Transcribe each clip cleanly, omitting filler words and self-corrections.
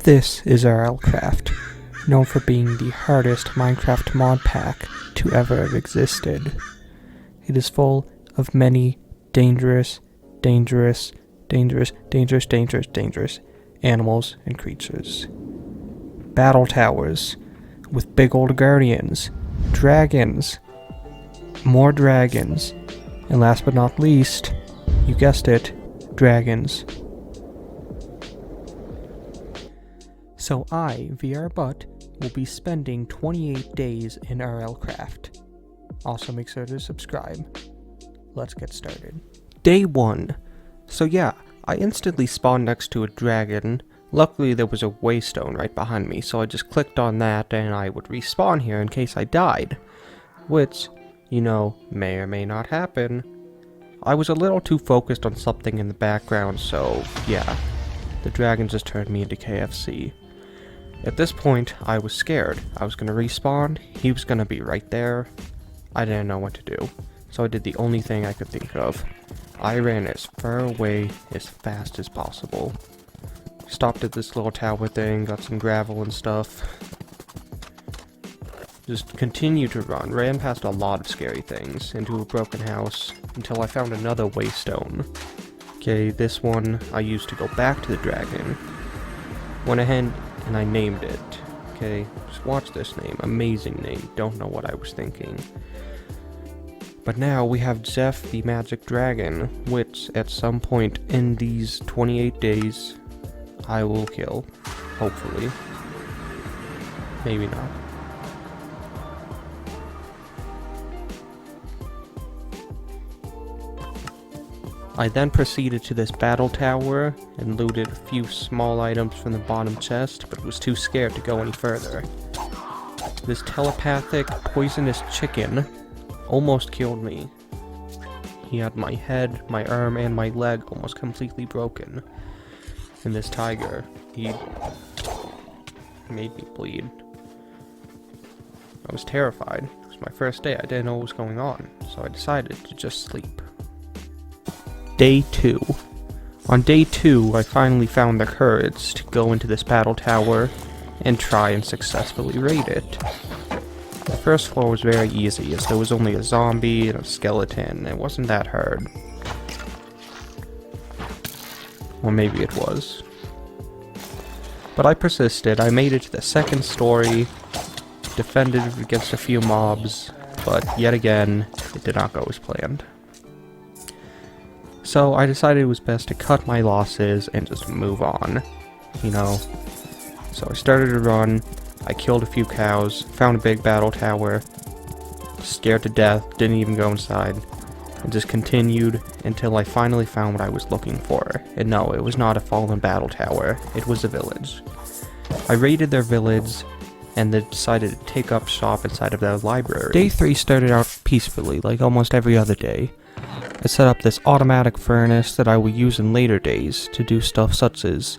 This is RLCraft, known for being the hardest Minecraft mod pack to ever have existed. It is full of many dangerous animals and creatures. Battle towers with big old guardians, dragons, more dragons, and last but not least, you guessed it, dragons. So I, VR will be spending 28 days in RLCraft. Also make sure to subscribe. Let's get started. Day 1. So yeah, I instantly spawned next to a dragon. Luckily there was a waystone right behind me, so I just clicked on that and I would respawn here in case I died. Which, you know, may or may not happen. I was a little too focused on something in the background, so yeah, the dragon just turned me into KFC. At this point, I was scared. I was gonna respawn, he was gonna be right there. I didn't know what to do, so I did the only thing I could think of. I ran as far away as fast as possible. Stopped at this little tower thing, got some gravel and stuff. Just continued to run, ran past a lot of scary things, into a broken house, until I found another waystone. Okay, this one I used to go back to the dragon. Went ahead and I named it. Okay, just watch this name. Amazing name. Don't know what I was thinking. But now we have Jeff the Magic Dragon, which at some point in these 28 days, I will kill. Hopefully. Maybe not. I then proceeded to this battle tower and looted a few small items from the bottom chest, but was too scared to go any further. This telepathic, poisonous chicken almost killed me. He had my head, my arm, and my leg almost completely broken. And this tiger, he made me bleed. I was terrified. It was my first day, I didn't know what was going on, so I decided to just sleep. Day 2. On day 2, I finally found the courage to go into this battle tower and try and successfully raid it. The first floor was very easy, as there was only a zombie and a skeleton. It wasn't that hard. Or maybe it was. But I persisted. I made it to the second story, defended against a few mobs, but yet again, it did not go as planned. So I decided it was best to cut my losses and just move on, you know. So I started to run, I killed a few cows, found a big battle tower, scared to death, didn't even go inside, and just continued until I finally found what I was looking for. And no, it was not a fallen battle tower, it was a village. I raided their village, and then decided to take up shop inside of their library. Day 3 started out peacefully, like almost every other day. I set up this automatic furnace that I will use in later days to do stuff such as,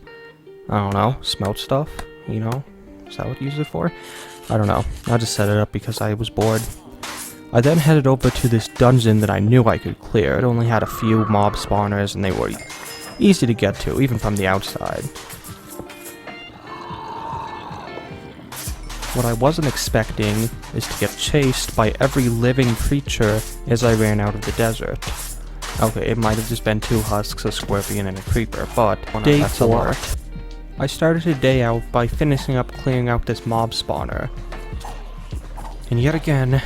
I don't know, smelt stuff, you know? Is that what you use it for? I don't know. I just set it up because I was bored. I then headed over to this dungeon that I knew I could clear. It only had a few mob spawners and they were easy to get to, even from the outside. What I wasn't expecting is to get chased by every living creature as I ran out of the desert. Okay, it might have just been 2 husks, a scorpion, and a creeper, but Day 4. I started the day out by finishing up clearing out this mob spawner. And yet again,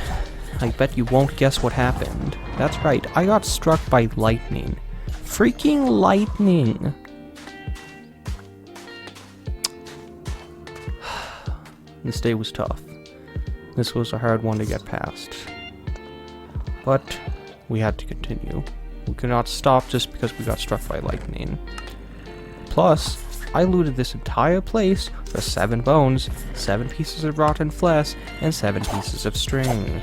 I bet you won't guess what happened. That's right, I got struck by lightning. Freaking lightning! This day was tough. This was a hard one to get past. But we had to continue. We could not stop just because we got struck by lightning. Plus, I looted this entire place for 7 bones, 7 pieces of rotten flesh, and 7 pieces of string.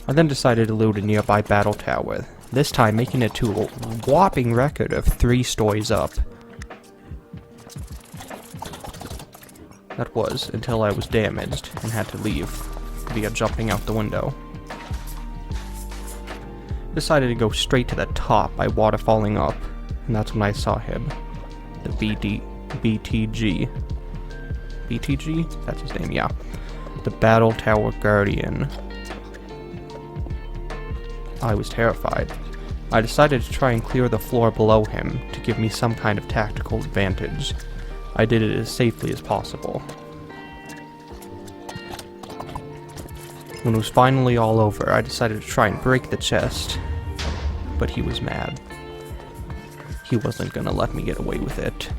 I then decided to loot a nearby battle tower, this time making it to a whopping record of 3 stories up. That was until I was damaged and had to leave via jumping out the window. Decided to go straight to the top by waterfalling up, and that's when I saw him. The BTG. BTG? That's his name, yeah. The Battle Tower Guardian. I was terrified. I decided to try and clear the floor below him to give me some kind of tactical advantage. I did it as safely as possible. When it was finally all over, I decided to try and break the chest, but he was mad. He wasn't gonna let me get away with it.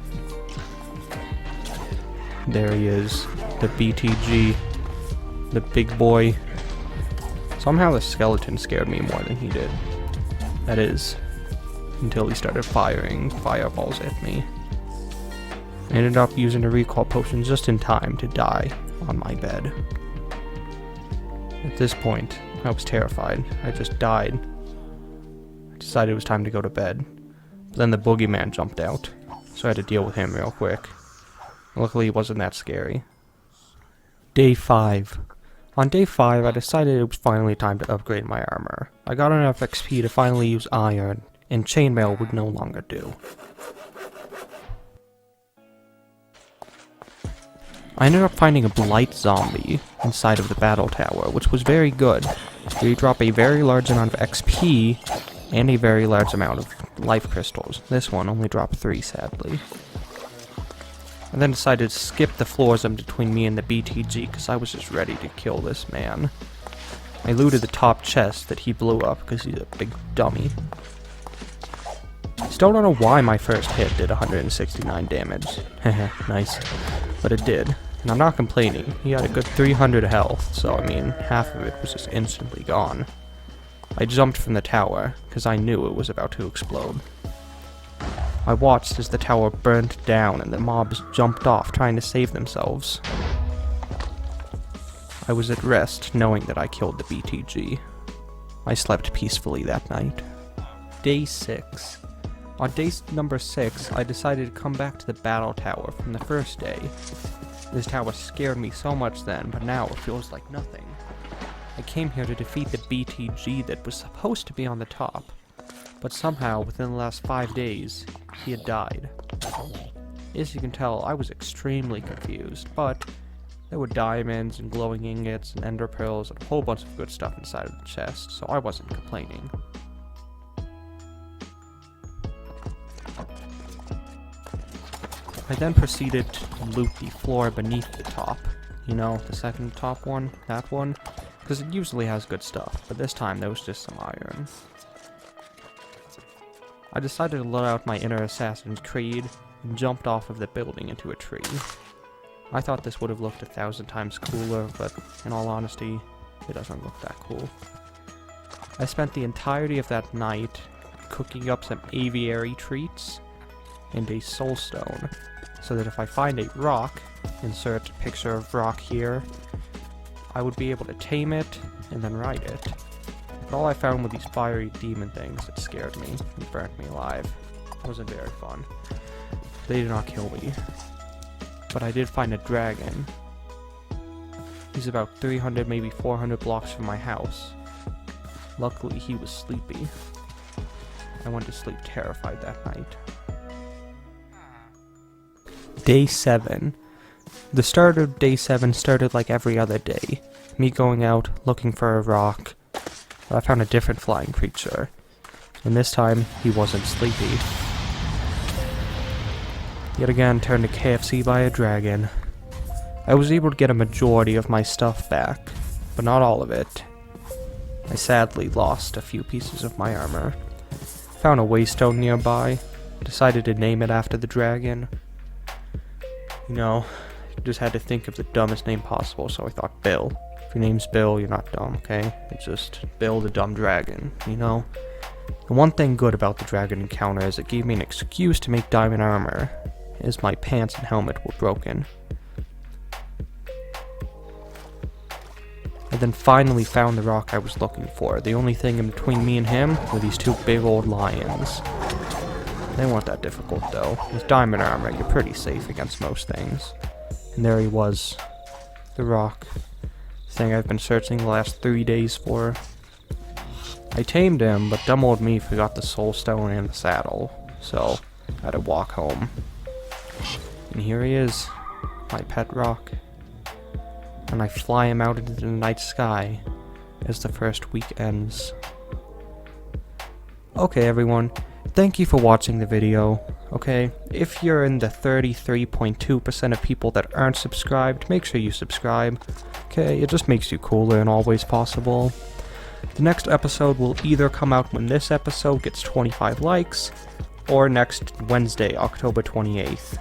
There he is, the BTG, the big boy. Somehow the skeleton scared me more than he did. That is, until he started firing fireballs at me. I ended up using a recall potion just in time to die on my bed. At this point, I was terrified. I just died. I decided it was time to go to bed. But then the boogeyman jumped out, so I had to deal with him real quick. Luckily, it wasn't that scary. Day 5. On day 5, I decided it was finally time to upgrade my armor. I got enough XP to finally use iron, and chainmail would no longer do. I ended up finding a blight zombie inside of the battle tower, which was very good. You drop a very large amount of XP and a very large amount of life crystals. This one only dropped 3, sadly. I then decided to skip the floors in between me and the BTG because I was just ready to kill this man. I looted the top chest that he blew up because he's a big dummy. Still don't know why my first hit did 169 damage. Nice. But it did. And I'm not complaining. He had a good 300 health, so I mean, half of it was just instantly gone. I jumped from the tower, because I knew it was about to explode. I watched as the tower burnt down and the mobs jumped off trying to save themselves. I was at rest, knowing that I killed the BTG. I slept peacefully that night. Day 6. On day number 6, I decided to come back to the battle tower from the first day. This tower scared me so much then, but now it feels like nothing. I came here to defeat the BTG that was supposed to be on the top, but somehow within the last 5 days, he had died. As you can tell, I was extremely confused, but there were diamonds and glowing ingots and ender pearls and a whole bunch of good stuff inside of the chest, so I wasn't complaining. I then proceeded to loot the floor beneath the top. You know, the second top one, that one, because it usually has good stuff, but this time there was just some iron. I decided to let out my inner Assassin's Creed and jumped off of the building into a tree. I thought this would have looked 1,000 times cooler, but in all honesty, it doesn't look that cool. I spent the entirety of that night cooking up some aviary treats and a soul stone, so that if I find a rock, insert picture of rock here, I would be able to tame it and then ride it. But all I found were these fiery demon things that scared me and burnt me alive. It wasn't very fun. They did not kill me. But I did find a dragon. He's about 300, maybe 400 blocks from my house. Luckily, he was sleepy. I went to sleep terrified that night. Day 7. The start of day 7 started like every other day. Me going out, looking for a rock. But I found a different flying creature. And this time, he wasn't sleepy. Yet again, turned to KFC by a dragon. I was able to get a majority of my stuff back, but not all of it. I sadly lost a few pieces of my armor. Found a waystone nearby. Decided to name it after the dragon. You know, just had to think of the dumbest name possible, so I thought Bill. If your name's Bill, you're not dumb, okay? It's just Bill the Dumb Dragon, you know? The one thing good about the dragon encounter is it gave me an excuse to make diamond armor, as my pants and helmet were broken. I then finally found the rock I was looking for. The only thing in between me and him were these two big old lions. They weren't that difficult though. With diamond armor, you're pretty safe against most things. And there he was. The rock. The thing I've been searching the last 3 days for. I tamed him, but dumb old me forgot the soul stone and the saddle. So, I had to walk home. And here he is. my pet rock, and I fly him out into the night sky as the first week ends. Okay everyone, thank you for watching the video. Okay, if you're in the 33.2% of people that aren't subscribed, make sure you subscribe. Okay, it just makes you cooler and always possible. The next episode will either come out when this episode gets 25 likes, or next Wednesday, October 28th.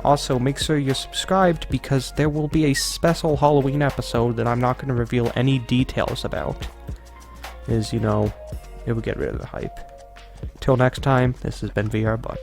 Also, make sure you're subscribed because there will be a special Halloween episode that I'm not going to reveal any details about. It will get rid of the hype. Till next time, this has been VR Butt.